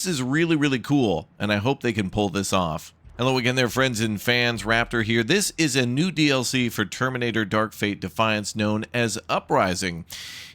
This is really, really cool, and I hope they can pull this off. Hello again there, friends and fans. Raptor here. This is a new DLC for Terminator Dark Fate Defiance known as Uprising.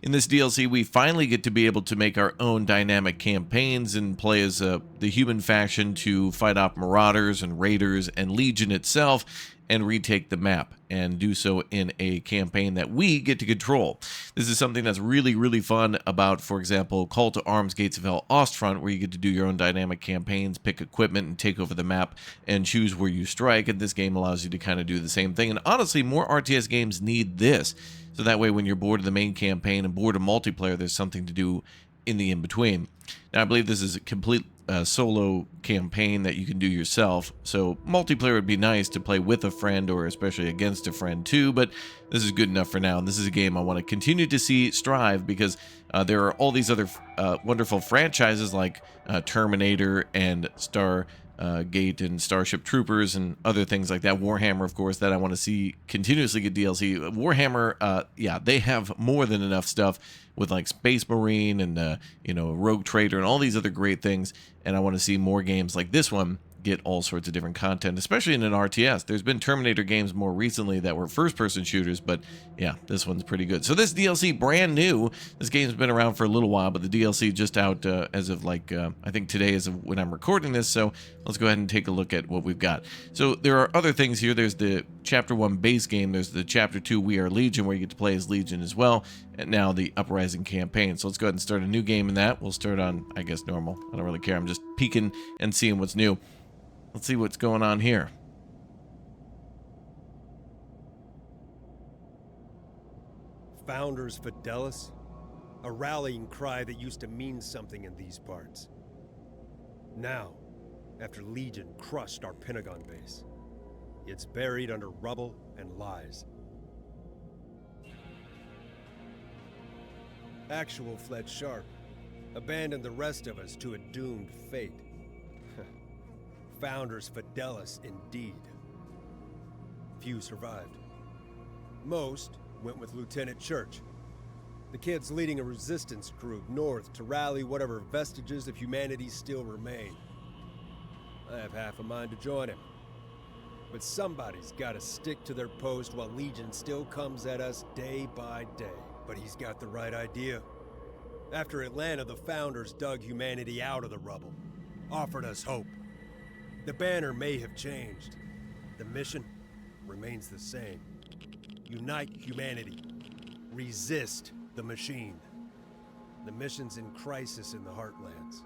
In this DLC, we finally get to be able to make our own dynamic campaigns and play as the human faction to fight off Marauders and Raiders and Legion itself and retake the map, and do so in a campaign that we get to control. This is something that's really, really fun about, for example, Call to Arms Gates of Hell Ostfront, where you get to do your own dynamic campaigns, pick equipment, and take over the map, and choose where you strike, and this game allows you to kind of do the same thing. And honestly, more RTS games need this, so that way when you're bored of the main campaign and bored of multiplayer, there's something to do in the in-between. Now, I believe this is a complete solo campaign that you can do yourself, so multiplayer would be nice to play with a friend or especially against a friend too, but this is good enough for now, and this is a game I want to continue to see strive because there are all these other wonderful franchises like Terminator and Gate and Starship Troopers and other things like that. Warhammer, of course, that I want to see continuously get DLC. Warhammer, yeah, they have more than enough stuff with like Space Marine and Rogue Trader and all these other great things, and I want to see more games like this one get all sorts of different content, especially in an RTS. There's been Terminator games more recently that were first-person shooters, but yeah, this one's pretty good. So this DLC, brand new. This game's been around for a little while, but the DLC just out as of like, I think today is when I'm recording this, so let's go ahead and take a look at what we've got. So there are other things here. There's the Chapter 1 base game. There's the Chapter 2 We Are Legion, where you get to play as Legion as well, and now the Uprising campaign. So let's go ahead and start a new game in that. We'll start on, I guess, normal. I don't really care. I'm just peeking and seeing what's new. Let's see what's going on here. Founders Fidelis, a rallying cry that used to mean something in these parts. Now, after Legion crushed our Pentagon base, it's buried under rubble and lies. Actual fled sharp, abandoned the rest of us to a doomed fate. Founders Fidelis, indeed. Few survived. Most went with Lieutenant Church. The kid's leading a resistance group north to rally whatever vestiges of humanity still remain. I have half a mind to join him. But somebody's got to stick to their post while Legion still comes at us day by day. But he's got the right idea. After Atlanta, the Founders dug humanity out of the rubble, offered us hope. The banner may have changed. The mission remains the same. Unite humanity. Resist the machine. The mission's in crisis in the Heartlands.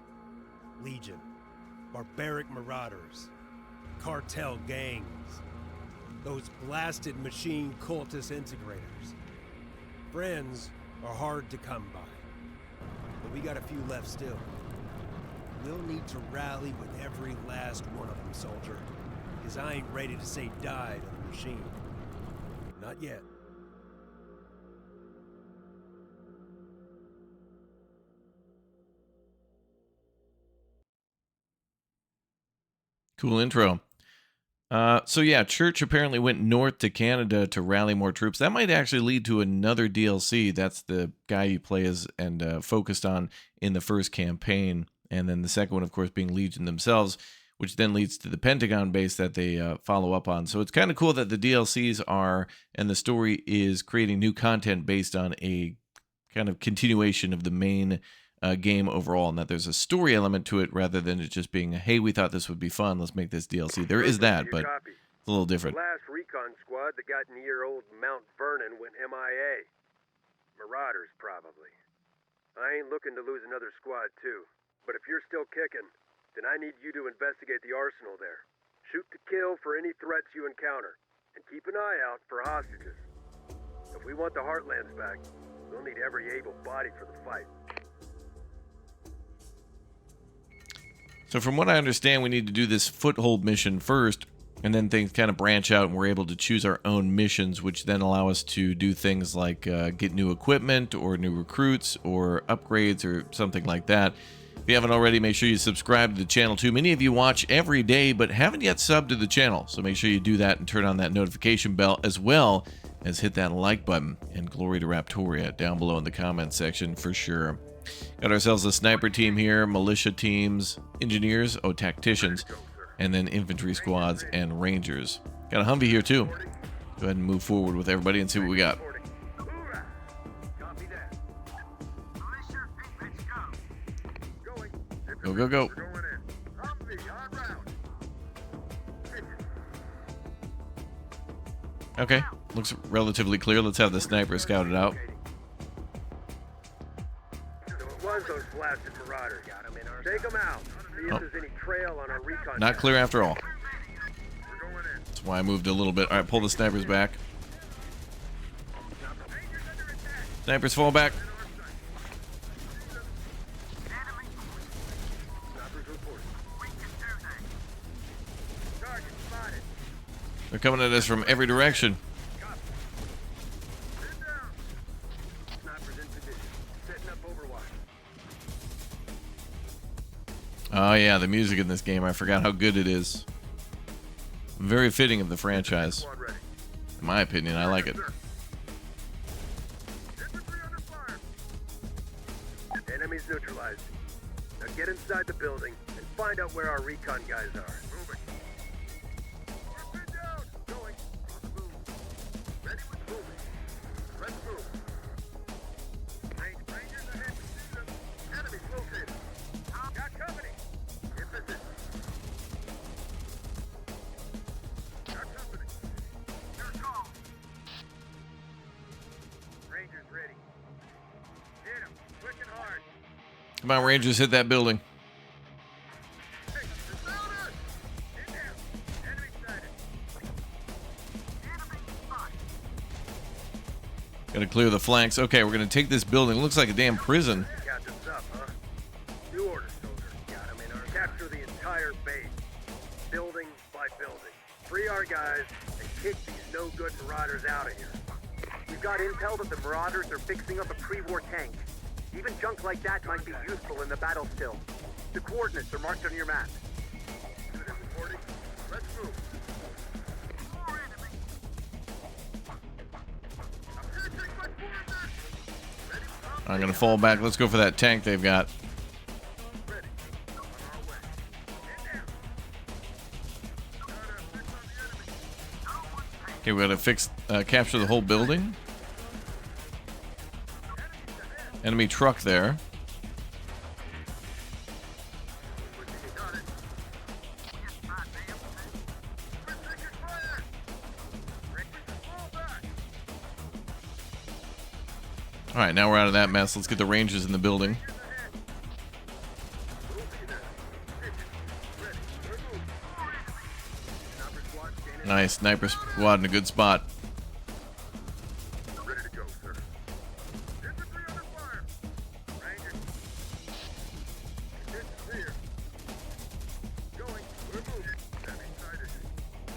Legion. Barbaric marauders. Cartel gangs. Those blasted machine cultist integrators. Friends are hard to come by. But we got a few left still. We'll need to rally with every last one of them, soldier. Because I ain't ready to say die to the machine. Not yet. Cool intro. So yeah, Church apparently went north to Canada to rally more troops. That might actually lead to another DLC. That's the guy you play as and focused on in the first campaign. And then the second one, of course, being Legion themselves, which then leads to the Pentagon base that they follow up on. So it's kind of cool that the DLCs are, and the story is creating new content based on a kind of continuation of the main game overall, and that there's a story element to it rather than it just being, hey, we thought this would be fun, let's make this DLC. There is that, but it's a little different. The last recon squad that got near old Mount Vernon went MIA. Marauders, probably. I ain't looking to lose another squad, too. But if you're still kicking, then I need you to investigate the arsenal there. Shoot to kill for any threats you encounter, and keep an eye out for hostages. If we want the Heartlands back, we'll need every able body for the fight. So from what I understand, we need to do this foothold mission first, and then things kind of branch out and we're able to choose our own missions, which then allow us to do things like get new equipment or new recruits or upgrades or something like that. If you haven't already, make sure you subscribe to the channel too. Many of you watch every day but haven't yet subbed to the channel, so make sure you do that and turn on that notification bell, as well as hit that like button. And glory to Raptoria down below in the comments section for sure. Got ourselves a sniper team here, militia teams, engineers, tacticians, and then infantry squads and rangers. Got a Humvee here too. Go ahead and move forward with everybody and see what we got. Go, go, go. Okay, looks relatively clear. Let's have the sniper scouted out. So it was those blasted marauders. Take them out. See if there's any trail on our recon. Not clear after all. That's why I moved a little bit. All right, pull the snipers back. Snipers fall back. They're coming at us from every direction. Oh yeah, the music in this game, I forgot how good it is. Very fitting of the franchise. In my opinion, I like it. Enemies neutralized. Now get inside the building and find out where our recon guys are. Moving. Going. Ready with moving. Let's move. Rangers ahead. Enemies located. Got company. Infantry. Got company. Your call. Rangers ready. Hit him. Quick and hard. Come on, Rangers, hit that building. Gotta clear the flanks. Okay, we're gonna take this building. Looks like a damn prison. Got this up, huh? New order, soldier. Got him in our capture the entire base, building by building. Free our guys and kick these no-good marauders out of here. We've got intel that the marauders are fixing up a pre-war tank. Even junk like that might be useful in the battle still. The coordinates are marked on your map. Reporting. Let's move. I'm gonna fall back. Let's go for that tank they've got. Okay, we gotta capture the whole building. Enemy truck there. Alright, now we're out of that mess. Let's get the Rangers in the building. Nice, sniper squad in a good spot.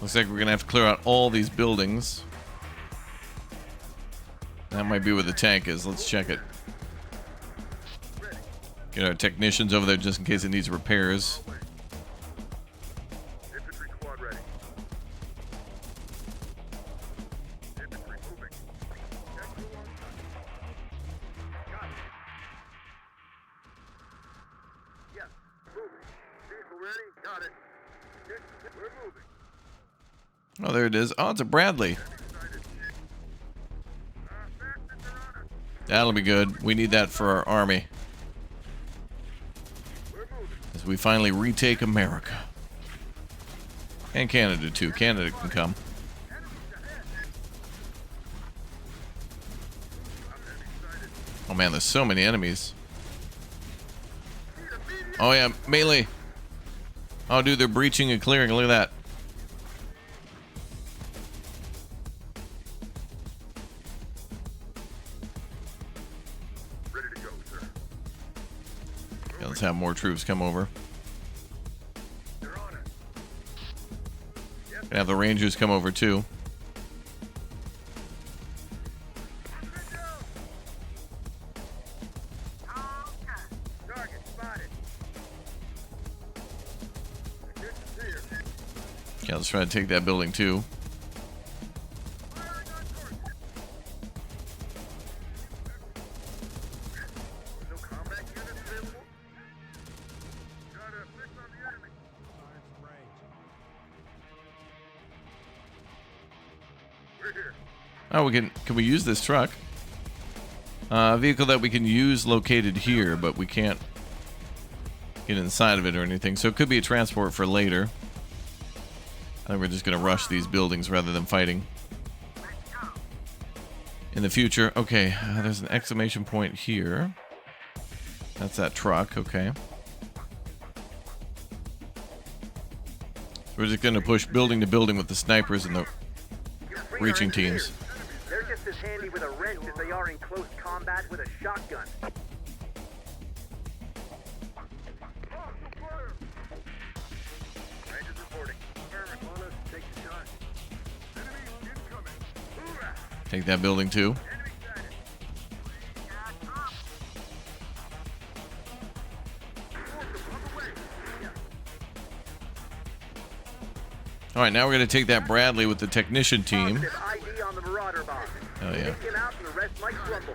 Looks like we're gonna have to clear out all these buildings. That might be where the tank is. Let's check it. Get our technicians over there just in case it needs repairs. Infantry squad ready. Infantry moving. Got it. Yes, moving. Vehicle ready. Got it. We're moving. Oh, there it is. Oh, it's a Bradley. That'll be good. We need that for our army. As we finally retake America. And Canada too. Canada can come. Oh man, there's so many enemies. Oh yeah, melee. Oh dude, they're breaching and clearing. Look at that. Yeah, let's have more troops come over. Gonna have the Rangers come over too. Yeah, let's try to take that building too. Oh, can we use this truck? Vehicle that we can use located here, but we can't get inside of it or anything. So it could be a transport for later. I think we're just going to rush these buildings rather than fighting. In the future. Okay, there's an exclamation point here. That's that truck, okay. We're just going to push building to building with the snipers and the breaching teams. They're just as handy with a wrench as they are in close combat with a shotgun. Rangers reporting. Take the shot. Enemy incoming. Take that building too. All right, now we're going to take that Bradley with the technician team. ID on the Marauder box. Oh yeah. Take him out and the rest might crumble.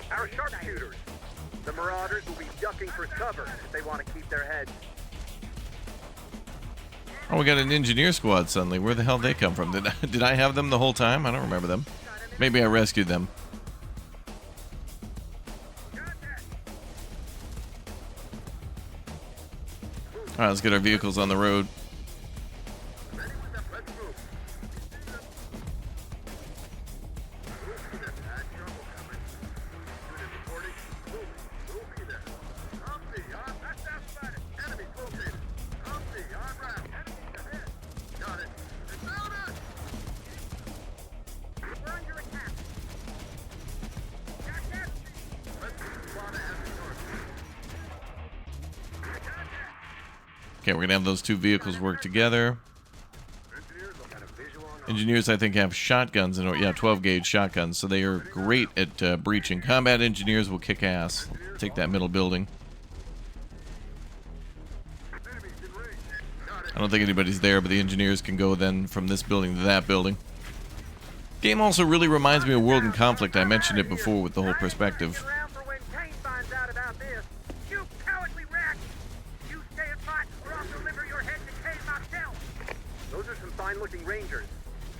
Our sharpshooters. The Marauders will be ducking for cover if they want to keep their heads. Oh, we got an engineer squad suddenly. Where the hell did they come from? Did I have them the whole time? I don't remember them. Maybe I rescued them. All right, let's get our vehicles on the road. Okay, we're going to have those two vehicles work together. Engineers, I think, have shotguns, and yeah, 12-gauge shotguns, so they are great at breaching. Combat engineers will kick ass. Take that middle building. I don't think anybody's there, but the engineers can go then from this building to that building. Game also really reminds me of World in Conflict. I mentioned it before with the whole perspective. Those are some fine-looking Rangers.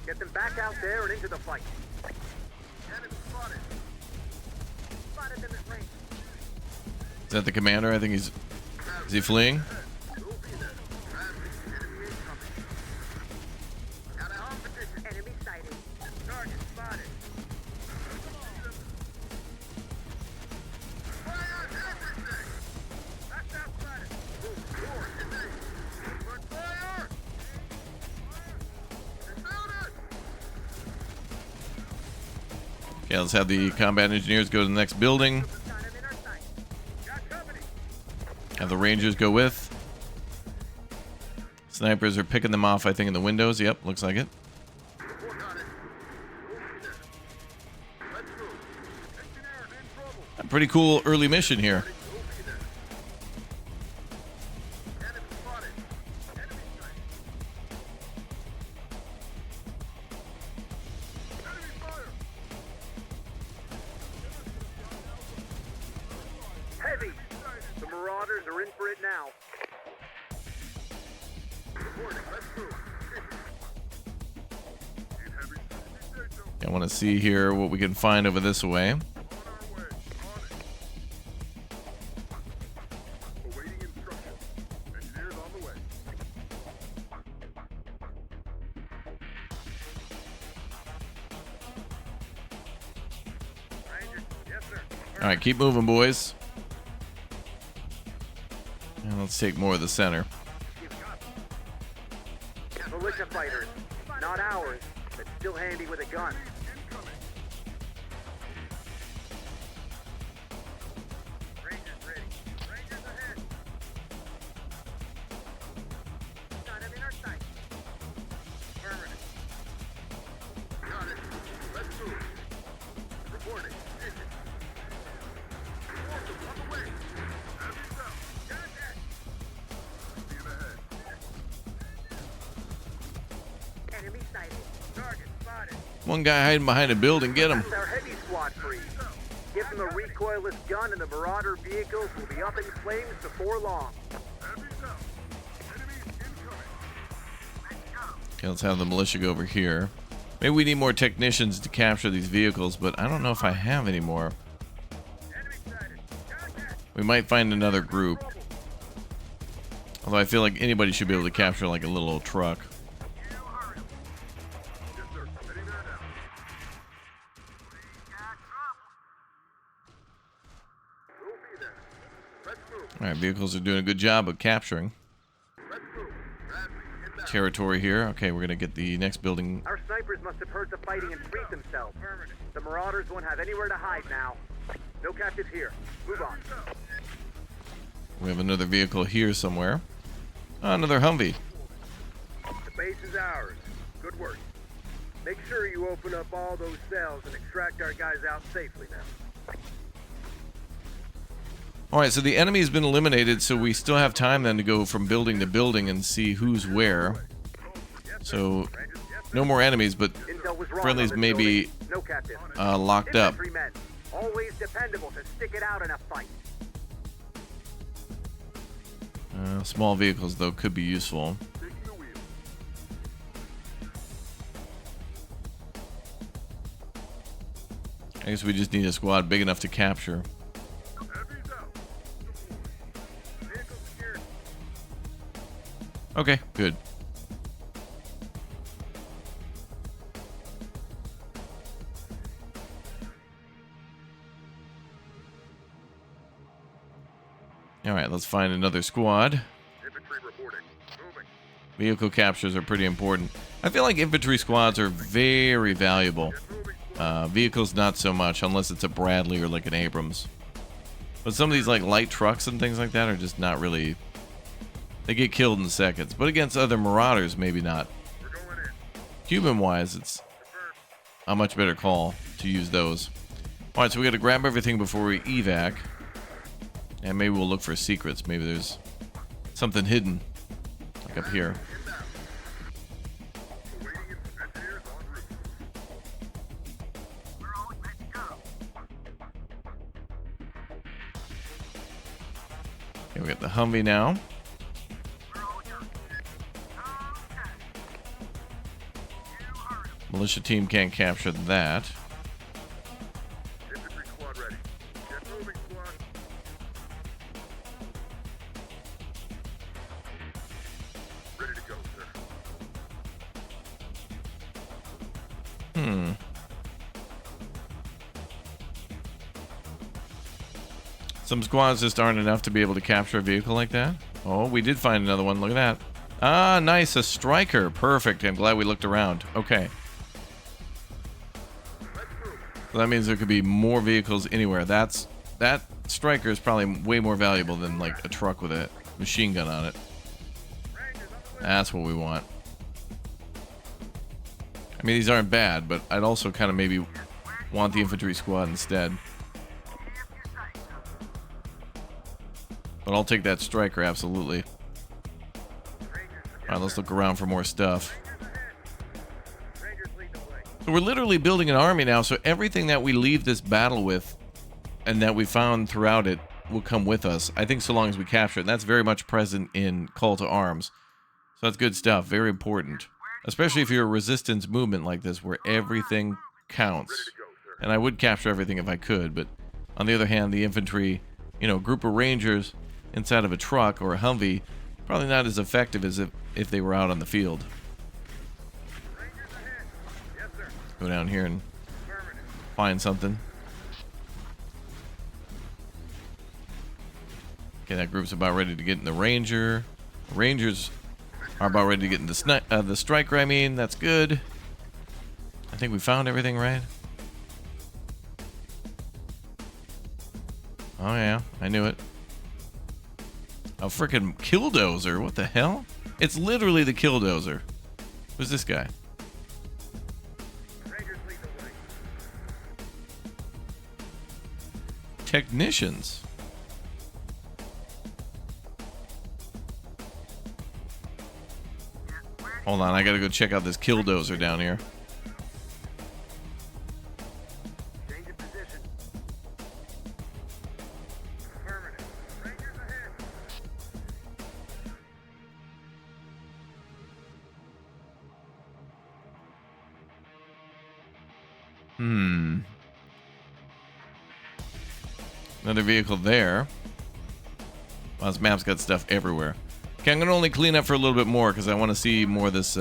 Get them back out there and into the fight. Enemy spotted. Spotted them at range. Is that the commander? I think he's... Is he fleeing? Enemy sighted. Target spotted. Okay, let's have the combat engineers go to the next building. Have the Rangers go with. Snipers are picking them off, I think, in the windows. Yep, looks like it. A pretty cool early mission here. Heavy! The Marauders are in for it now. I want to see here what we can find over this way. All right, keep moving, boys. And let's take more of the center. Militia fighters. Not ours, but still handy with a gun. Rangers ready. Rangers ahead. Got him in our sight. Affirmative. Got it. Let's move. Reporting. On the way. Have yourself. Contact. Be ahead. Enemy sighted. Target spotted. One guy hiding behind a building. Get him. That's our heavy squad freeze. Give them a recoilless gun and the Marauder vehicles will be up in flames before long. Have yourself. Enemies incoming. Let's go. Okay, let's have the militia go over here. Maybe we need more technicians to capture these vehicles, but I don't know if I have any more. We might find another group. Although I feel like anybody should be able to capture like a little old truck. Alright, vehicles are doing a good job of capturing territory here. Okay, we're gonna get the next building. Our snipers must have heard the fighting and freed themselves. The Marauders won't have anywhere to hide now. No captives here. Move on. We have another vehicle here somewhere. Oh, another Humvee. The base is ours. Good work. Make sure you open up all those cells and extract our guys out safely now. Alright, so the enemy's been eliminated, so we still have time then to go from building to building and see who's where. So, no more enemies, but Intel was wrong friendlies on this may be building. No captives. locked up. Infantrymen, always dependable to stick it out in a fight. Small vehicles, though, could be useful. I guess we just need a squad big enough to capture. Okay, good. Alright, let's find another squad. Infantry reporting. Moving. Vehicle captures are pretty important. I feel like infantry squads are very valuable. Vehicles not so much, unless it's a Bradley or like an Abrams. But some of these like light trucks and things like that are just not really... They get killed in seconds. But against other Marauders, maybe not. We're going in. Human-wise, it's a much better call to use those. Alright, so we gotta grab everything before we evac. And maybe we'll look for secrets. Maybe there's something hidden. Like up here. Okay, we got the Humvee now. Militia team can't capture that. Infantry squad ready. Get moving, squad. Ready to go, sir. Some squads just aren't enough to be able to capture a vehicle like that. Oh, we did find another one. Look at that. Ah, nice. A striker. Perfect. I'm glad we looked around. Okay. So that means there could be more vehicles anywhere. That striker is probably way more valuable than like a truck with a machine gun on it. That's what we want. I mean, these aren't bad, but I'd also kind of maybe want the infantry squad instead. But I'll take that striker, absolutely. Alright, let's look around for more stuff. So we're literally building an army now, so everything that we leave this battle with and that we found throughout it will come with us. I think so long as we capture it. And that's very much present in Call to Arms. So that's good stuff. Very important. Especially if you're a resistance movement like this where everything counts. And I would capture everything if I could, but on the other hand, the infantry, you know, group of Rangers inside of a truck or a Humvee, probably not as effective as if they were out on the field. Go down here and find something. Okay, that group's about ready to get in the Ranger. The Rangers are about ready to get in the Striker, I mean. That's good. I think we found everything, right? Oh, yeah. I knew it. A freaking Killdozer. What the hell? It's literally the Killdozer. Who's this guy? Technicians. Hold on, I gotta go check out this Killdozer down here. Change of position. Affirmative. Rangers ahead. Another vehicle there. Well, this map's got stuff everywhere. Okay, I'm going to only clean up for a little bit more because I want to see more of this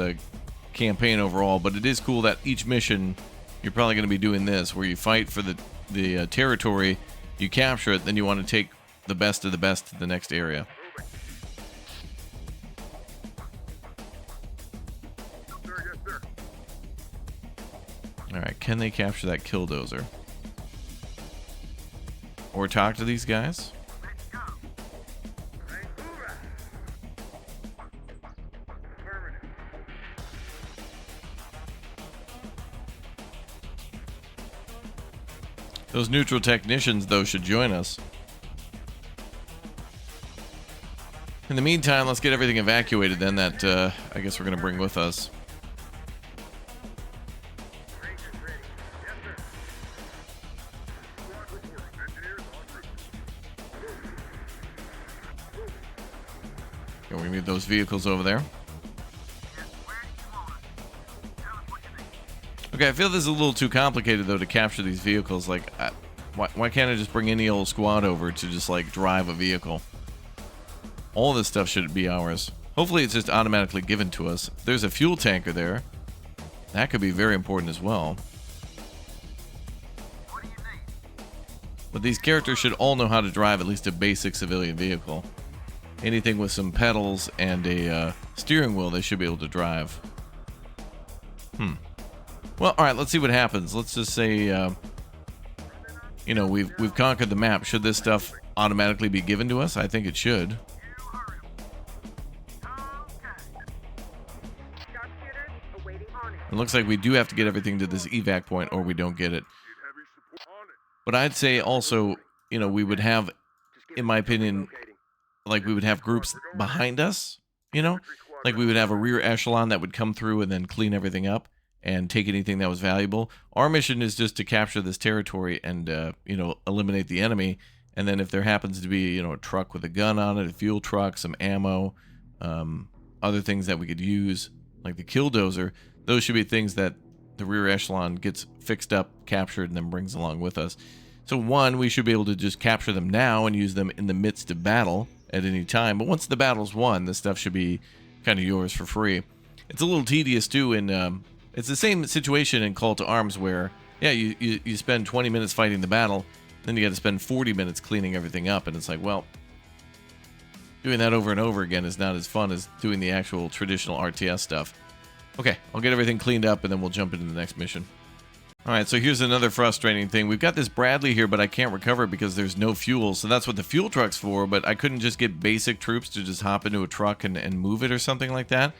campaign overall. But it is cool that each mission, you're probably going to be doing this, where you fight for the territory, you capture it, then you want to take the best of the best to the next area. Alright, can they capture that killdozer? Or talk to these guys? Those neutral technicians, though, should join us. In the meantime, let's get everything evacuated then that I guess we're going to bring with us. Okay, we're going to need those vehicles over there. Okay, I feel this is a little too complicated, though, to capture these vehicles. Like, why can't I just bring any old squad over to just, like, drive a vehicle? All this stuff should be ours. Hopefully it's just automatically given to us. If there's a fuel tanker there, that could be very important as well. But these characters should all know how to drive at least a basic civilian vehicle. Anything with some pedals and a steering wheel, they should be able to drive. Well, alright, let's see what happens. Let's just say, you know, we've conquered the map. Should this stuff automatically be given to us? I think it should. It looks like we do have to get everything to this evac point or we don't get it. But I'd say also, you know, we would have, in my opinion, like we would have groups behind us, you know? Like we would have a rear echelon that would come through and then clean everything up and take anything that was valuable. Our mission is just to capture this territory and, you know, eliminate the enemy. And then if there happens to be, you know, a truck with a gun on it, a fuel truck, some ammo, other things that we could use, like the killdozer, those should be things that the rear echelon gets fixed up, captured, and then brings along with us. So one, we should be able to just capture them now and use them in the midst of battle at any time. But once the battle's won, this stuff should be kind of yours for free. It's a little tedious too, and it's the same situation in Call to Arms where, yeah, you spend 20 minutes fighting the battle, then you got to spend 40 minutes cleaning everything up, and it's like, well, doing that over and over again is not as fun as doing the actual traditional RTS stuff. Okay, I'll get everything cleaned up and then we'll jump into the next mission. Alright, so here's another frustrating thing. We've got this Bradley here, but I can't recover it because there's no fuel. So that's what the fuel truck's for, but I couldn't just get basic troops to just hop into a truck and move it or something like that.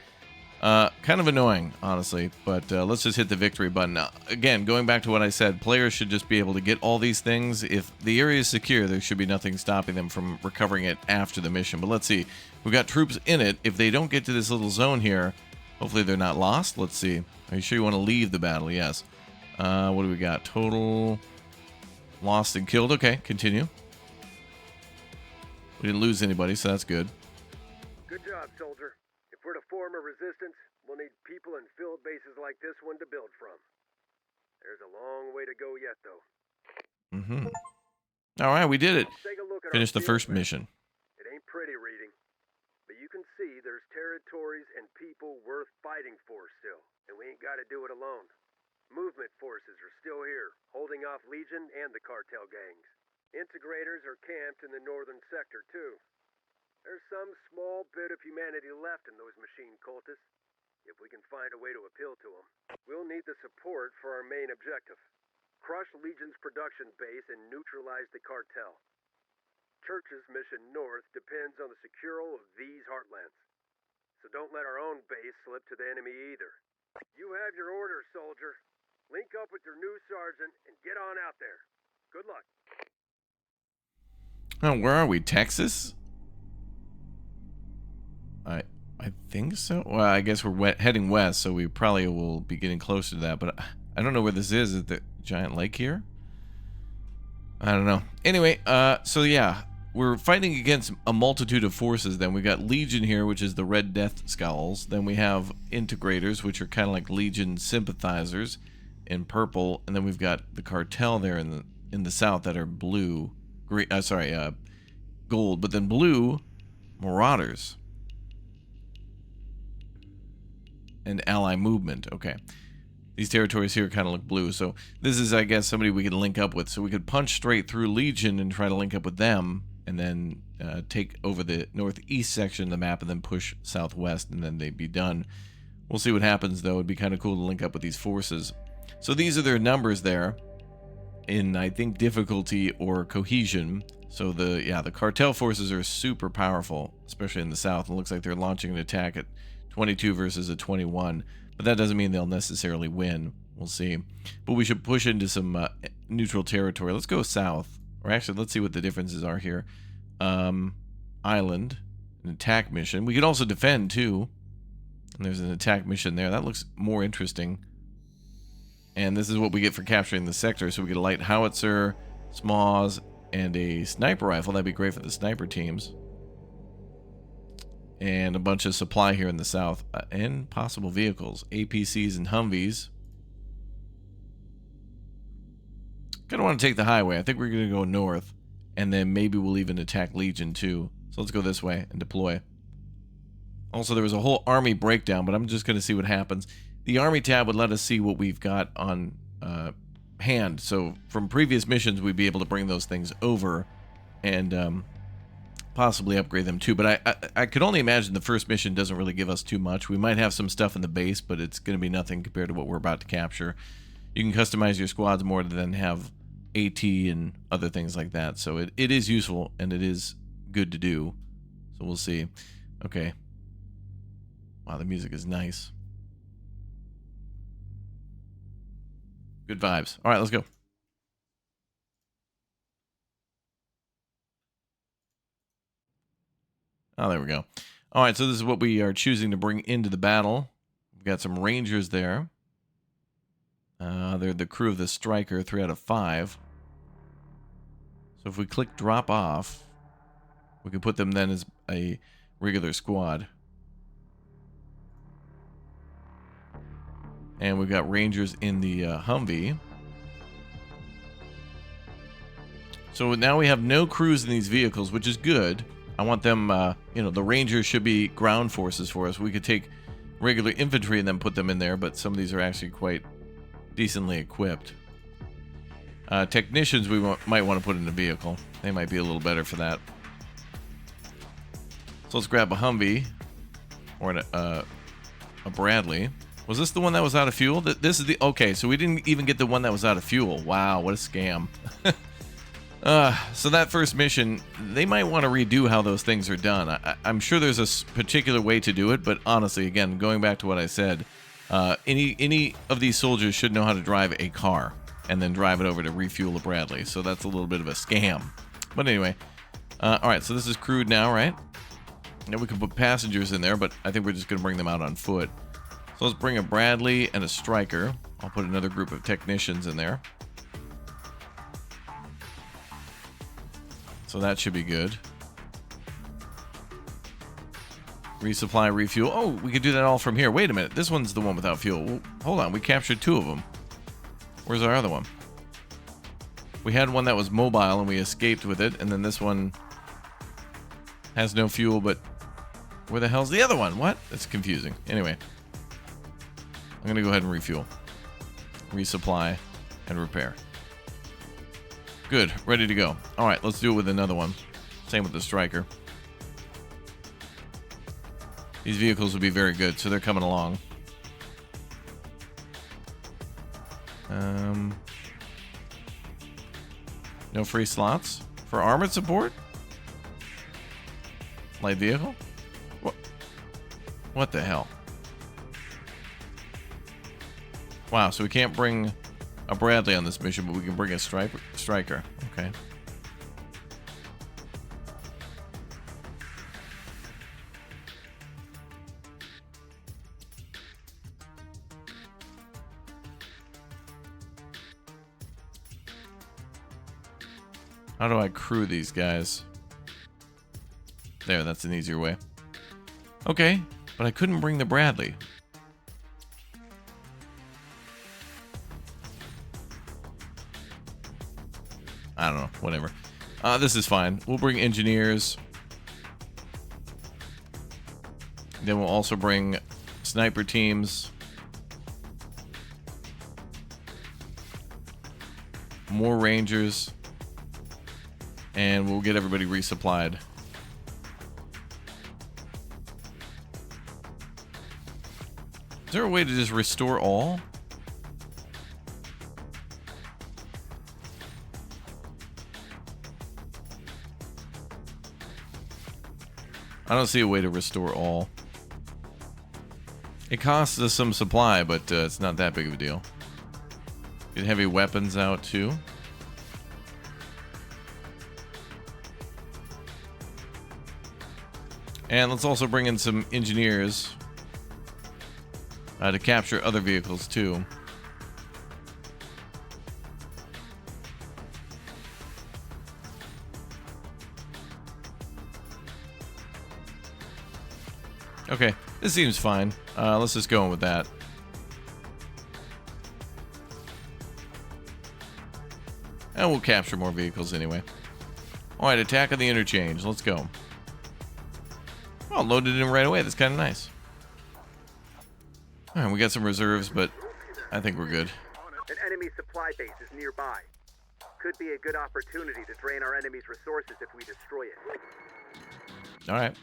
Kind of annoying, honestly, but let's just hit the victory button. Now, again, going back to what I said, players should just be able to get all these things. If the area is secure, there should be nothing stopping them from recovering it after the mission. But let's see. We've got troops in it. If they don't get to this little zone here, hopefully they're not lost. Let's see. Are you sure you want to leave the battle? Yes. What do we got? Total lost and killed. Okay, continue. We didn't lose anybody, so that's good. Good job, soldier. If we're to form a resistance, we'll need people and field bases like this one to build from. There's a long way to go yet, though. All right, we did it. Take a look at Finished our the first field map. mission. It ain't pretty reading, but you can see there's territories and people worth fighting for still, and we ain't got to do it alone. Movement forces are still here, holding off Legion and the cartel gangs. Integrators are camped in the northern sector, too. There's some small bit of humanity left in those machine cultists, if we can find a way to appeal to them. We'll need the support for our main objective. Crush Legion's production base and neutralize the cartel. Church's mission north depends on the secural of these heartlands. So don't let our own base slip to the enemy either. You have your orders, soldier. Link up with your new sergeant and get on out there. Good luck. Oh, where are we? Texas? I think so. Well, I guess we're heading west, so we probably will be getting closer to that. But I don't know where this is. Is it the giant lake here? I don't know. Anyway, so yeah, we're fighting against a multitude of forces. Then we got Legion here, which is the Red Death Skulls. Then we have Integrators, which are kind of like Legion sympathizers. and purple, and then we've got the cartel there in the south that are blue, green, gold, but then blue, Marauders, and ally movement. Okay, these territories here kind of look blue, so this is, I guess, somebody we could link up with. So we could punch straight through Legion and try to link up with them, and then take over the northeast section of the map, and then push southwest, and then they'd be done. We'll see what happens, though. It'd be kind of cool to link up with these forces. So these are their numbers there in, I think, difficulty or cohesion. So the cartel forces are super powerful, especially in the south. It looks like they're launching an attack at 22 versus a 21, but that doesn't mean they'll necessarily win. We'll see. But we should push into some neutral territory. Let's go south, or actually, let's see what the differences are here. Island, an attack mission. We could also defend too. And there's an attack mission there. That looks more interesting. And this is what we get for capturing the sector. So we get a light howitzer, SMAWs, and a sniper rifle. That'd be great for the sniper teams. And a bunch of supply here in the south. And possible vehicles. APCs and Humvees. Kind of want to take the highway. I think we're going to go north. And then maybe we'll even attack Legion too. So let's go this way and deploy. Also, there was a whole army breakdown, but I'm just going to see what happens. The army tab would let us see what we've got on hand. So from previous missions, we'd be able to bring those things over and possibly upgrade them too. But I could only imagine the first mission doesn't really give us too much. We might have some stuff in the base, but it's going to be nothing compared to what we're about to capture. You can customize your squads more than have AT and other things like that. So it is useful, and it is good to do. So we'll see. Okay. Wow, the music is nice. Good vibes. All right, let's go. Oh, there we go. All right, so this is what we are choosing to bring into the battle. We've got some Rangers there. They're the crew of the Striker, 3 out of 5. So if we click drop off, we can put them then as a regular squad. And we've got Rangers in the Humvee. So now we have no crews in these vehicles, which is good. I want them, the Rangers should be ground forces for us. We could take regular infantry and then put them in there, but some of these are actually quite decently equipped. Technicians we might want to put in a vehicle. They might be a little better for that. So let's grab a Humvee or a Bradley. Was this the one that was out of fuel? This is the... Okay, so we didn't even get the one that was out of fuel. Wow, what a scam. So that first mission, they might want to redo how those things are done. I'm sure there's a particular way to do it, but honestly, again, going back to what I said, any of these soldiers should know how to drive a car and then drive it over to refuel a Bradley. So that's a little bit of a scam. But anyway, all right, so this is crewed now, right? Now we can put passengers in there, but I think we're just going to bring them out on foot. So let's bring a Bradley and a Striker. I'll put another group of technicians in there. So that should be good. Resupply, refuel. Oh, we could do that all from here. Wait a minute. This one's the one without fuel. Well, hold on. We captured 2 of them. Where's our other one? We had one that was mobile and we escaped with it. And then this one has no fuel, but where the hell's the other one? What? That's confusing. Anyway. I'm going to go ahead and refuel, resupply, and repair. Good. Ready to go. All right, let's do it with another one. Same with the Striker. These vehicles will be very good, so they're coming along. No free slots for armored support? Light vehicle? What the hell? Wow, so we can't bring a Bradley on this mission, but we can bring a Striker. Okay. How do I crew these guys? There, that's an easier way. Okay, but I couldn't bring the Bradley. I don't know, whatever. This is fine. We'll bring engineers. Then we'll also bring sniper teams. More rangers. And we'll get everybody resupplied. Is there a way to just restore all? I don't see a way to restore all. It costs us some supply, but it's not that big of a deal. Get heavy weapons out too. And let's also bring in some engineers to capture other vehicles too. Okay, this seems fine. Let's just go in with that. And we'll capture more vehicles anyway. Alright, attack on the interchange. Let's go. Oh, loaded in right away. That's kind of nice. Alright, we got some reserves, but I think we're good. An enemy supply base is nearby. Could be a good opportunity to drain our enemy's resources if we destroy it. Alright.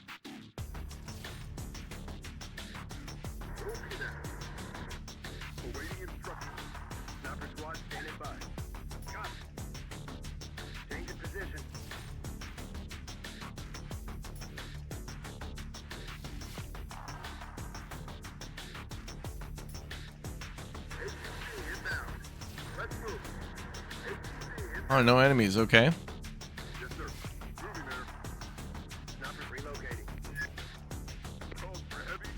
Awaiting instructions. Sniper squad standing by. Copy. Change of position. HC inbound. Let's move. HC inbound. Oh, no enemies. Okay. Yes, sir. Moving there. Sniper's relocating. Calls for heavy.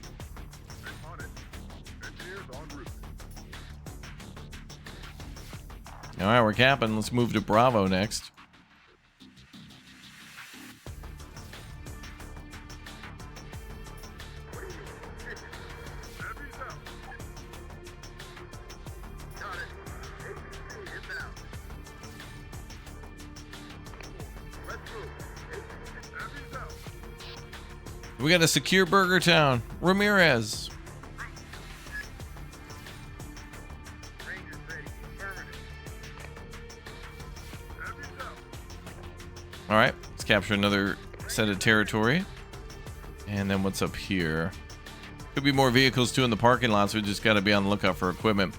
I'm on it. Engineers en route. Alright, we're capping. Let's move to Bravo next. Heavy's out. Got it. HC inbound. Let's move. Heavy's out. We got to secure Burger Town. Ramirez. Rangers ready. Affirmative. Heavy's out. Alright, let's capture another set of territory. And then what's up here? Could be more vehicles too in the parking lots. We just got to be on the lookout for equipment.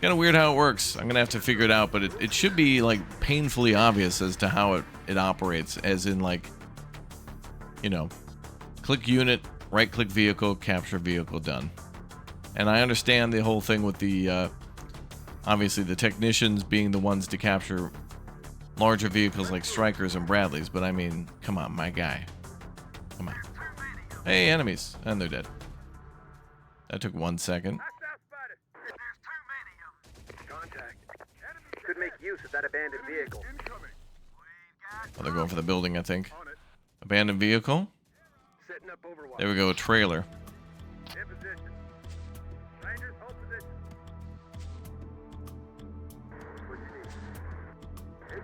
Kind of weird how it works. I'm going to have to figure it out, but it should be like painfully obvious as to how it operates. As in like, you know, click unit, right click vehicle, capture vehicle, done. And I understand the whole thing with the, obviously the technicians being the ones to capture larger vehicles like Strikers and Bradleys, but I mean, come on, my guy. Come on. Hey, enemies. And they're dead. That took 1 second. Hostile spotted. There's too many of them. Contact. Could make use of that abandoned vehicle. Incoming. Oh, they're going for the building, I think. On it. Abandoned vehicle. Setting up overwatch. There we go, a trailer. In position. Rangers, hold position. What you need? HC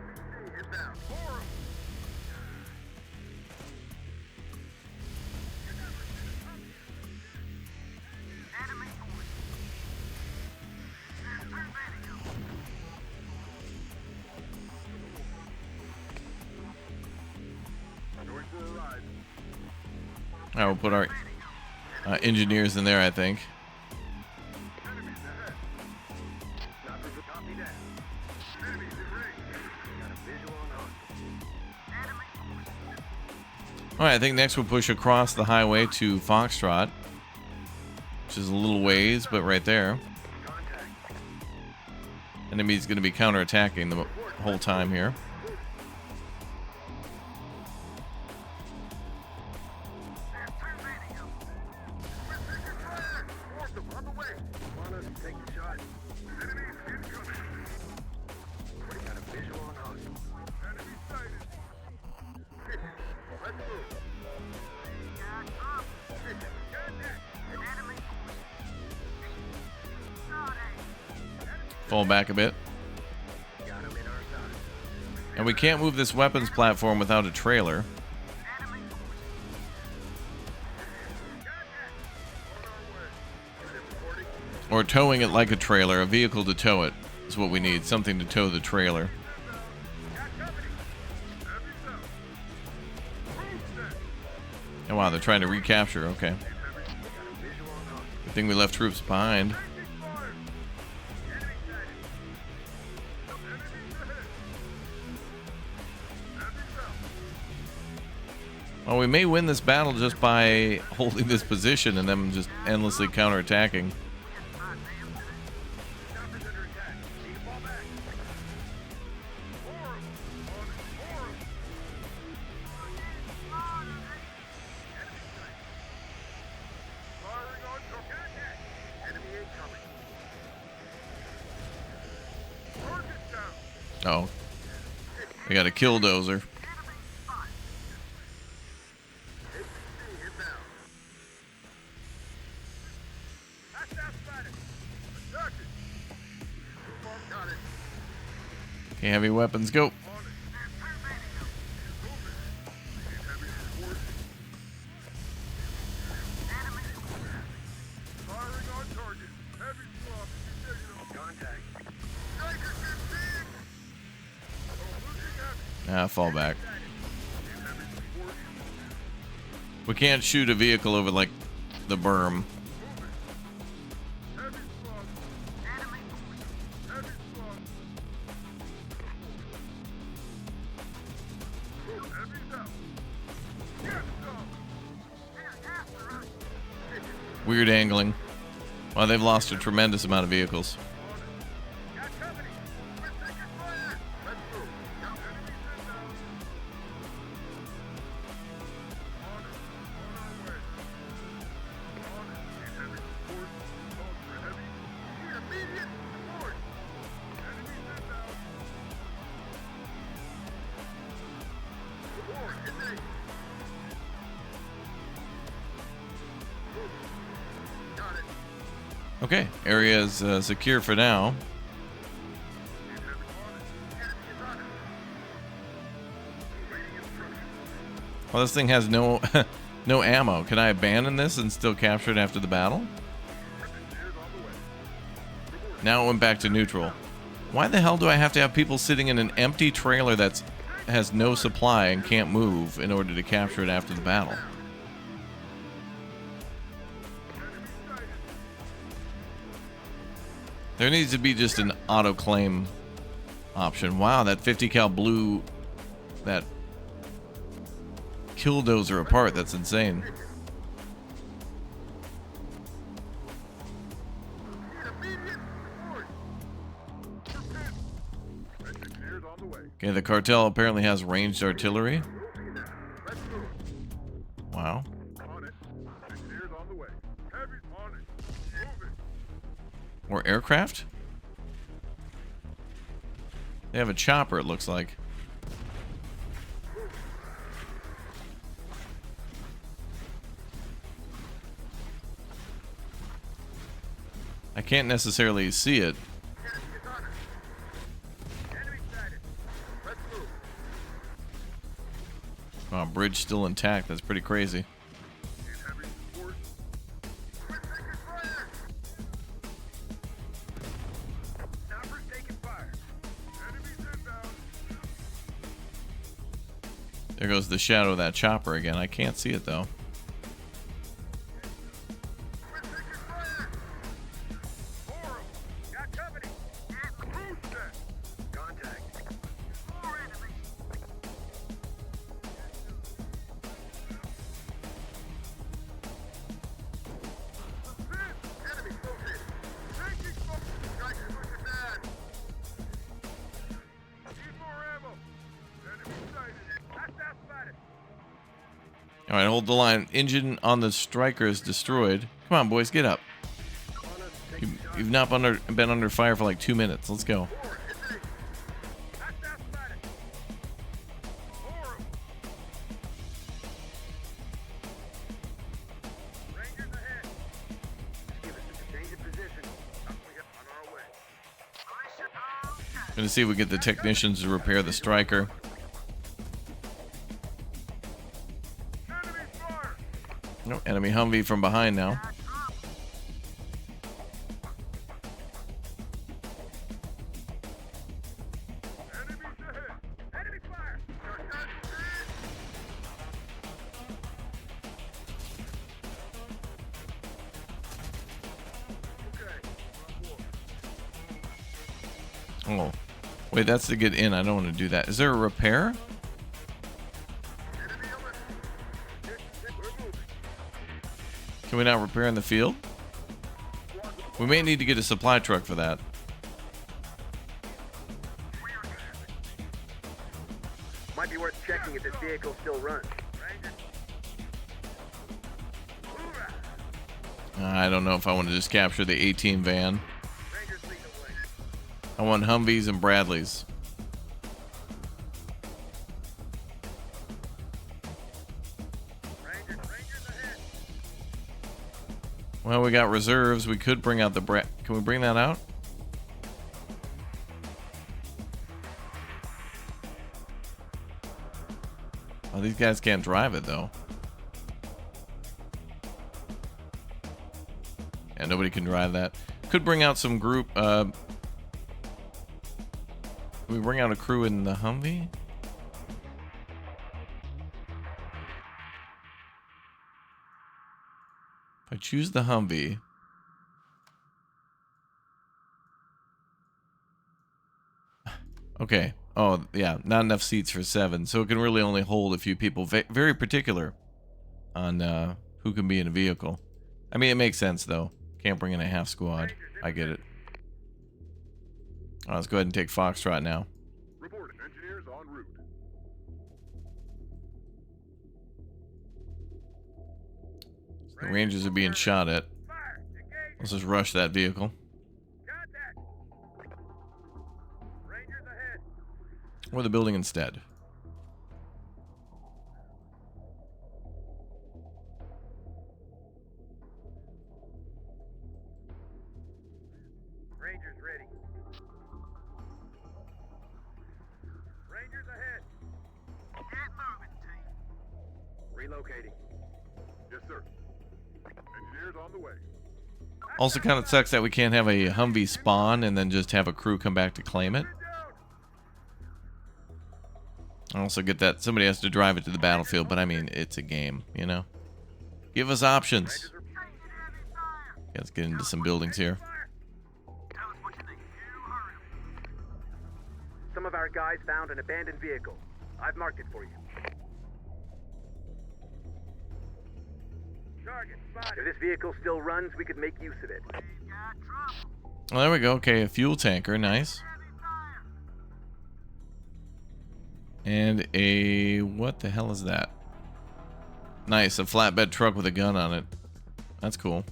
inbound. For 'em. Going for a ride. All right, we'll put our engineers in there, I think. Enemies ahead. Sniper's a copy that. Enemies in range. Got a visual on us. All right, I think next we'll push across the highway to Foxtrot, which is a little ways, but right there. Contact. Enemy's going to be counterattacking the whole time here. Force them on the way. On us, take the shot. Enemies incoming. We got a visual on us. Enemy sighted. Let's move. Fall back a bit. Got him in our side. And we can't move this weapons platform without a trailer. Or towing it like a trailer. A vehicle to tow it is what we need. Something to tow the trailer. Oh wow, they're trying to recapture. Okay. Good thing we left troops behind. Well, we may win this battle just by holding this position and them just endlessly counterattacking. Oh, we got a killdozer. Okay, heavy weapons, go. Ah, fall back. We can't shoot a vehicle over, like, the berm. Weird angling. Well, they've lost a tremendous amount of vehicles. Okay, area is secure for now. Well, this thing has no no ammo. Can I abandon this and still capture it after the battle? Now it went back to neutral. Why the hell do I have to have people sitting in an empty trailer that has no supply and can't move in order to capture it after the battle? There needs to be just an auto claim option. Wow, that 50 cal blew that killdozer apart. That's insane. Okay, the cartel apparently has ranged artillery. Wow. Or aircraft? They have a chopper, it looks like. I can't necessarily see it. Oh, bridge still intact. That's pretty crazy. There goes the shadow of that chopper again. I can't see it though. All right, hold the line. Engine on the Striker is destroyed. Come on, boys, get up. You've not been under fire for like 2 minutes. Let's go. Gonna see if we get the technicians to repair the striker. No, enemy Humvee from behind now. Oh, wait, that's to get in. I don't want to do that. Is there a repair? Can we not repair in the field? We may need to get a supply truck for that. Might be worth checking if this vehicle still runs. I don't know if I want to just capture the 18 van. I want Humvees and Bradleys. Well, we got reserves. We could bring out the Can we bring that out? Oh, these guys can't drive it though. Yeah, nobody can drive that. Could bring out some group. Can we bring out a crew in the Humvee? If I choose the Humvee. Okay. Oh, yeah. Not enough seats for 7. So it can really only hold a few people. Very particular on who can be in a vehicle. I mean, it makes sense, though. Can't bring in a half squad. I get it. Oh, let's go ahead and take Foxtrot now. Reporting. Engineers en route. The Rangers are being shot at. Let's just rush that vehicle. Or the building instead. Rangers ready. Rangers ahead. Get moving, team. Relocating. Yes, sir. Engineers on the way. Also kind of sucks that we can't have a Humvee spawn and then just have a crew come back to claim it. I also get that somebody has to drive it to the battlefield, but I mean, it's a game, you know? Give us options. Yeah, let's get into some buildings here. Some of our guys found an abandoned vehicle. I've marked it for you. If this vehicle still runs, we could make use of it. Well, there we go. Okay, a fuel tanker. Nice. And a... what the hell is that? Nice, a flatbed truck with a gun on it. That's cool.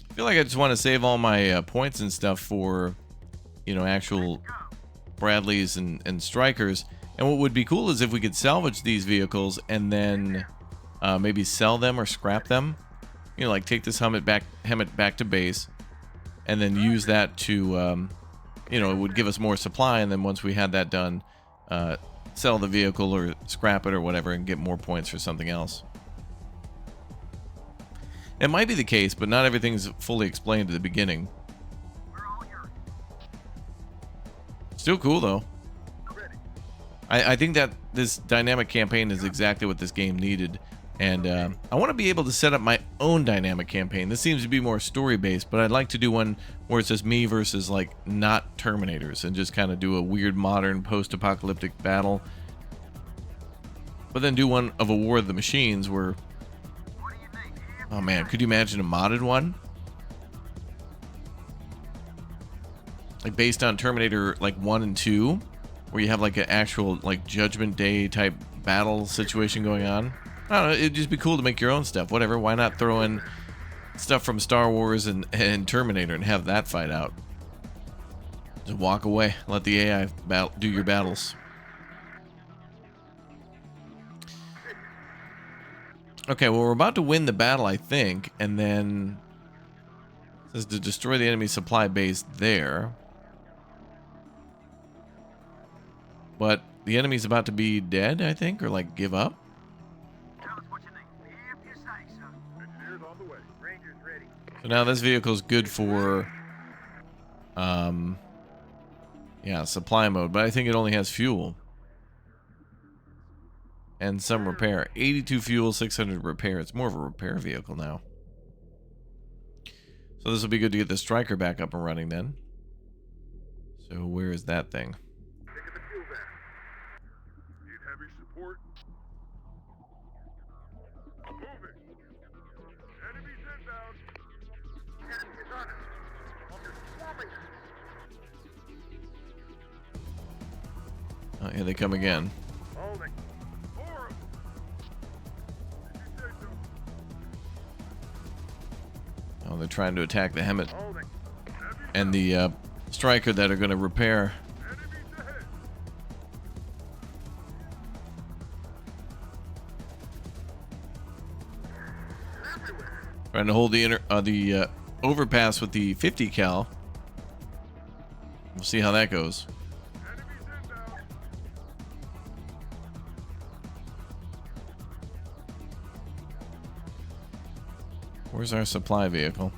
I feel like I just want to save all my points and stuff for, you know, actual Bradleys and Strikers. And what would be cool is if we could salvage these vehicles and then maybe sell them or scrap them. You know, like take this Hummet back to base, and then use that to, you know, it would give us more supply. And then once we had that done, sell the vehicle or scrap it or whatever and get more points for something else. It might be the case, but not everything's fully explained at the beginning. Still cool though. I think that this dynamic campaign is exactly what this game needed, and I want to be able to set up my own dynamic campaign. This seems to be more story-based, but I'd like to do one where it's just me versus, like, not Terminators, and just kind of do a weird modern post-apocalyptic battle. But then do one of a War of the Machines where... oh man, could you imagine a modded one? Like based on Terminator like 1 and 2? Where you have like an actual like Judgment Day type battle situation going on. I don't know, it'd just be cool to make your own stuff. Whatever, why not throw in stuff from Star Wars and Terminator and have that fight out? Just walk away, let the AI do your battles. Okay, well we're about to win the battle, I think, and then It says to destroy the enemy supply base there. But the enemy's about to be dead, I think, or like give up. Tell us what you need. If you say so. Engineers on the way. Rangers ready. So now this vehicle's good for, yeah, supply mode. But I think it only has fuel. And some repair. 82 fuel, 600 repair. It's more of a repair vehicle now. So this will be good to get the Striker back up and running then. So where is that thing? Taking the fuel back. Need heavy support. Moving. Enemies inbound. Enemy is on us. They're swarming us. Oh, here they come again. Holding. Horrible. If you say so. Oh, they're trying to attack the Hemet Holding. and the Striker that are going to repair. Enemies ahead. Everywhere. Trying to hold the overpass with the 50 cal. We'll see how that goes. Enemies inbound. Where's our supply vehicle?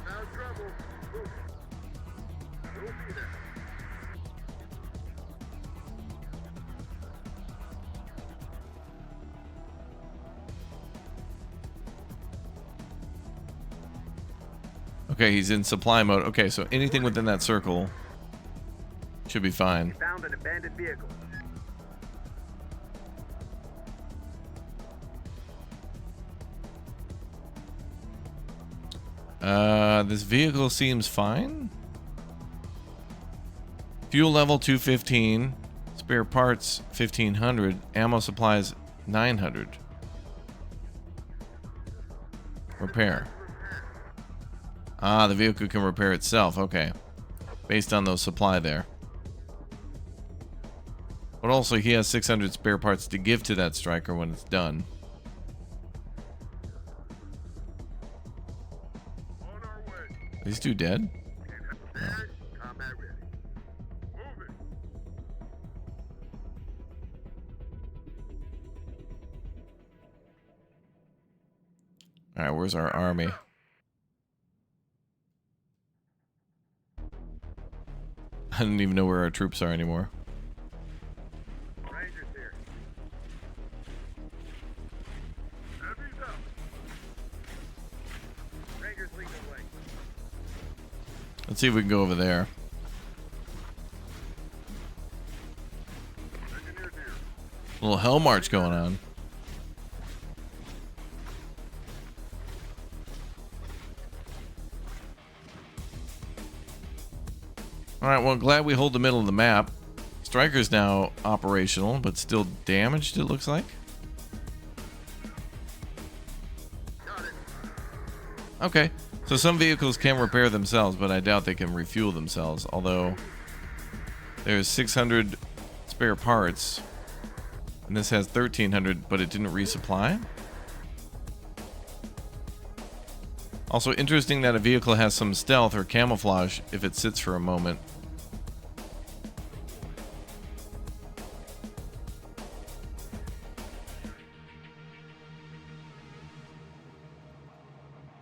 Found trouble. Move. We'll be there. Okay, he's in supply mode. Okay, so anything within that circle should be fine. Found an abandoned vehicle. This vehicle seems fine. Fuel level 215, spare parts 1500, ammo supplies 900. Repair. Ah, the vehicle can repair itself. Okay. Based on those supply there. But also he has 600 spare parts to give to that Striker when it's done. On our way. Are these two dead? Prepared. Combat ready. Moving. Alright, where's our army? I don't even know where our troops are anymore. Rangers here. Heavy's out. Rangers lead the way. Let's see if we can go over there. Engineers here. A little hell march going on. Alright, well, glad we hold the middle of the map. Striker's now operational, but still damaged, it looks like. Got it. Okay, so some vehicles can repair themselves, but I doubt they can refuel themselves. Although, there's 600 spare parts, and this has 1,300, but it didn't resupply. Also interesting that a vehicle has some stealth or camouflage if it sits for a moment.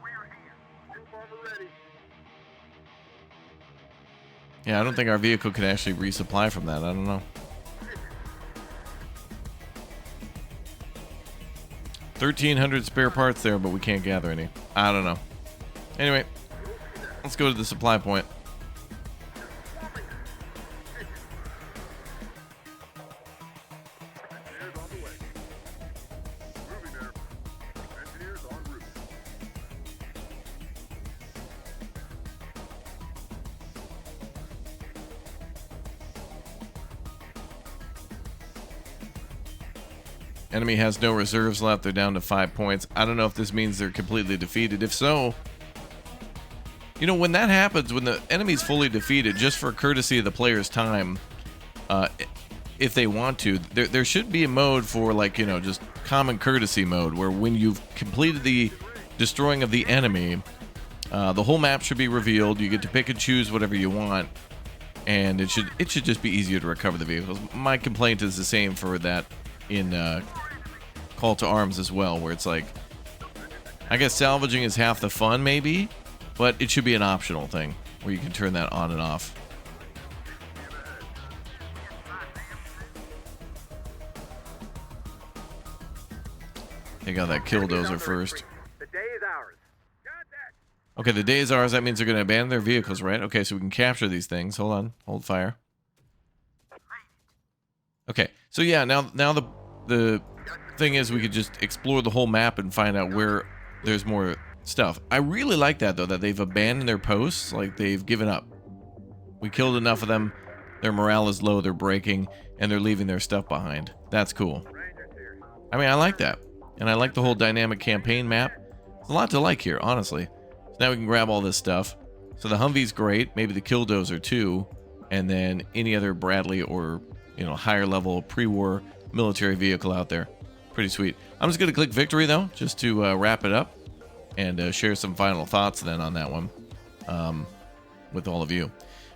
We're here. Troop armor ready. Yeah, I don't think our vehicle could actually resupply from that. I don't know. 1,300 spare parts there, but we can't gather any. I don't know. Anyway, let's go to the supply point. Engineers on the way. Moving there. Engineers en route. Enemy has no reserves left. They're down to 5 points. I don't know if this means they're completely defeated. If so, you know, when that happens, when the enemy's fully defeated, just for courtesy of the player's time, if they want to, there should be a mode for, like, you know, just common courtesy mode, where when you've completed the destroying of the enemy, the whole map should be revealed. You get to pick and choose whatever you want, and it should just be easier to recover the vehicles. My complaint is the same for that in Call to Arms as well, where it's like, I guess salvaging is half the fun maybe, but it should be an optional thing where you can turn that on and off. Take out that killdozer first. The day is ours. Got that. Okay, the day is ours. That means they're going to abandon their vehicles, right? Okay, so we can capture these things. Hold on. Hold fire. Okay, so yeah, now the thing is we could just explore the whole map and find out where there's more stuff. I really like that, though, that they've abandoned their posts. Like, they've given up. We killed enough of them. Their morale is low. They're breaking, and they're leaving their stuff behind. That's cool. I mean, I like that. And I like the whole dynamic campaign map. There's a lot to like here, honestly. So now we can grab all this stuff. So the Humvee's great. Maybe the Killdozer too. And then any other Bradley or, you know, higher level pre-war military vehicle out there. Pretty sweet. I'm just going to click victory, though, just to wrap it up. And share some final thoughts then on that one with all of you.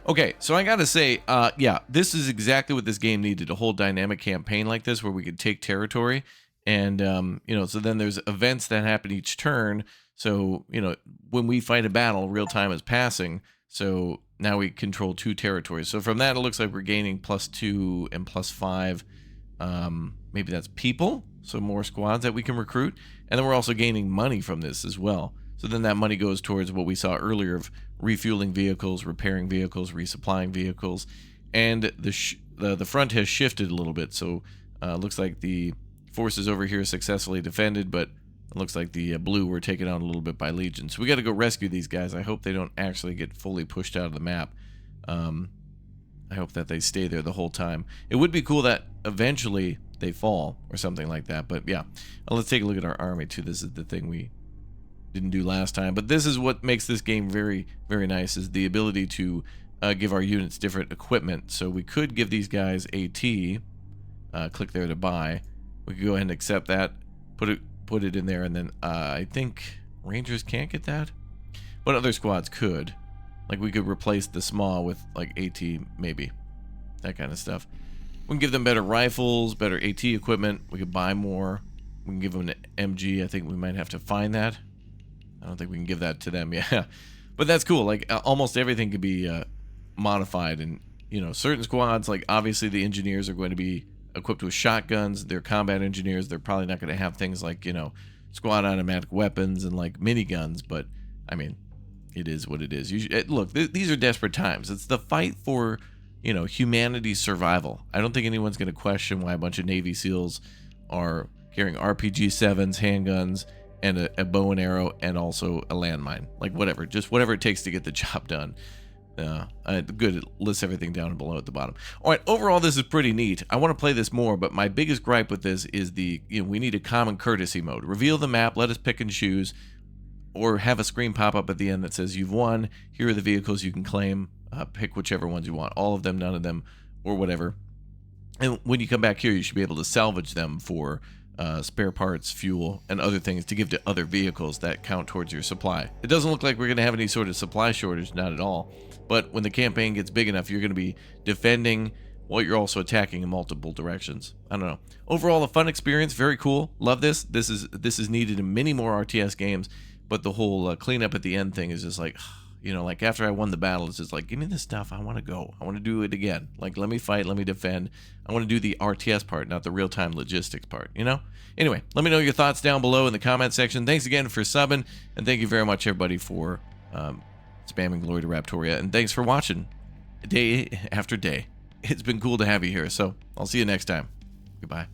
Okay, so I got to say, yeah, this is exactly what this game needed. A whole dynamic campaign like this where we could take territory. And, you know, so then there's events that happen each turn. So, you know, when we fight a battle, real time is passing. So now we control 2 territories. So from that, it looks like we're gaining +2 and +5. Maybe that's people. So more squads that we can recruit. And then we're also gaining money from this as well. So then that money goes towards what we saw earlier of refueling vehicles, repairing vehicles, resupplying vehicles. And the front has shifted a little bit. So it looks like the forces over here successfully defended, but it looks like the blue were taken out a little bit by Legion. So we got to go rescue these guys. I hope they don't actually get fully pushed out of the map. I hope that they stay there the whole time. It would be cool that eventually they fall or something like that. But yeah, let's take a look at our army too. This is the thing we didn't do last time. But this is what makes this game very, very nice, is the ability to give our units different equipment. So we could give these guys AT. Click there to buy. We could go ahead and accept that, put it in there, and then I think Rangers can't get that, but other squads could. Like, we could replace the SMAW with, like, AT, maybe. That kind of stuff. We can give them better rifles, better AT equipment. We could buy more. We can give them an MG. I think we might have to find that. I don't think we can give that to them, yeah. But that's cool. Like, almost everything could be modified. And, you know, certain squads, like, obviously the engineers are going to be equipped with shotguns. They're combat engineers. They're probably not going to have things like, you know, squad automatic weapons and like miniguns, but I mean, it is what it is. Look, these are desperate times. It's the fight for, you know, humanity's survival. I don't think anyone's going to question why a bunch of Navy SEALs are carrying RPG-7s, handguns, and a bow and arrow, and also a landmine. Like, whatever, just whatever it takes to get the job done. Good, it lists everything down below at the bottom. All right, overall, this is pretty neat. I want to play this more, but my biggest gripe with this is we need a common courtesy mode. Reveal the map, let us pick and choose, or have a screen pop up at the end that says you've won. Here are the vehicles you can claim. Pick whichever ones you want, all of them, none of them, or whatever. And when you come back here, you should be able to salvage them for spare parts, fuel, and other things to give to other vehicles that count towards your supply. It doesn't look like we're going to have any sort of supply shortage, not at all. But when the campaign gets big enough, you're going to be defending while you're also attacking in multiple directions. I don't know. Overall, a fun experience. Very cool. Love this. This is needed in many more RTS games. But the whole cleanup at the end thing is just like, you know, like after I won the battle, it's just like, give me this stuff. I want to go. I want to do it again. Like, let me fight. Let me defend. I want to do the RTS part, not the real-time logistics part, you know? Anyway, let me know your thoughts down below in the comment section. Thanks again for subbing. And thank you very much, everybody, for spamming Glory to Raptoria. And thanks for watching day after day. It's been cool to have you here. So I'll see you next time. Goodbye.